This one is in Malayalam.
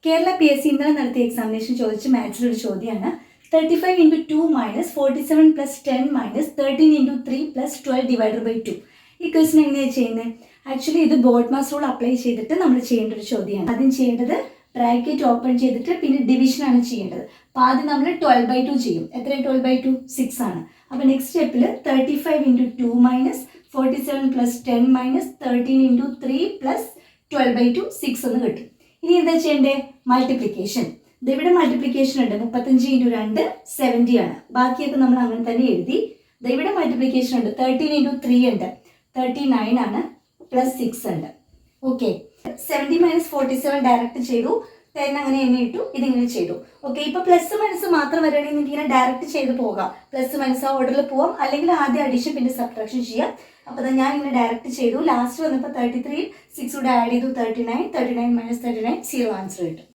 കേരള PSC ഇന്നലെ നടത്തിയ എക്സാമിനേഷൻ ചോദിച്ച മാത്സിലൊരു ചോദ്യമാണ്. 35 into 2 minus 47 plus 10 minus 13 into 3 plus 12 divided by 2. ഈ ക്വസ്റ്റൻ എങ്ങനെയാണ് ചെയ്യുന്നത്? ആക്ച്വലി ഇത് ബോർഡ് മാസ് റൂൾ അപ്ലൈ ചെയ്തിട്ട് നമ്മൾ ചെയ്യേണ്ട ഒരു ചോദ്യമാണ്. ആദ്യം ചെയ്യേണ്ടത് ബ്രാക്കറ്റ് ഓപ്പൺ ചെയ്തിട്ട് പിന്നെ ഡിവിഷനാണ് ചെയ്യേണ്ടത്. അപ്പോൾ ആദ്യം നമ്മൾ 12/2 ചെയ്യും. എത്രയാണ് 12/2? 6 ആണ്. അപ്പോൾ നെക്സ്റ്റ് സ്റ്റെപ്പിൽ 35 into 2 minus 47 plus 10 minus 13 into 3 plus 12/2 6 എന്ന് കിട്ടും. ഇനി എന്താ ചെയ്യേണ്ടത്? മൾട്ടിപ്ലിക്കേഷൻ. ഇവിടെ മൾട്ടിപ്ലിക്കേഷൻ ഉണ്ട്. 35 into 2 70 ആണ്. ബാക്കിയൊക്കെ നമ്മൾ അങ്ങനെ തന്നെ എഴുതി. ഇവിടെ മൾട്ടിപ്ലിക്കേഷൻ ഉണ്ട്. 13 into 3 ഉണ്ട്. 39 ആണ്. പ്ലസ് 6 ഉണ്ട്. ഓക്കെ, 70 മൈനസ് 47 ഡയറക്റ്റ് ചെയ്തു. 10 അങ്ങനെ എന്നെ ഇട്ടു. ഇതിങ്ങനെ ചെയ്തു. ഓക്കെ, ഇപ്പൊ പ്ലസ് മൈനസ് മാത്രം വരികയാണെങ്കിൽ നിങ്ങൾക്ക് ഇങ്ങനെ ഡയറക്റ്റ് ചെയ്ത് പോകാം. പ്ലസ് മൈനസ് ആ ഓർഡറിൽ പോവാം, അല്ലെങ്കിൽ ആദ്യം അഡീഷൻ പിന്നെ സബ്ട്രാക്ഷൻ ചെയ്യാം. അപ്പോൾ ഞാൻ ഇങ്ങനെ ഡയറക്റ്റ് ചെയ്തു. ലാസ്റ്റ് വന്നപ്പോൾ 33 6 കൂടെ ആഡ് ചെയ്തു 39 39 മൈനസ് 39 0 ആൻസർ കിട്ടും.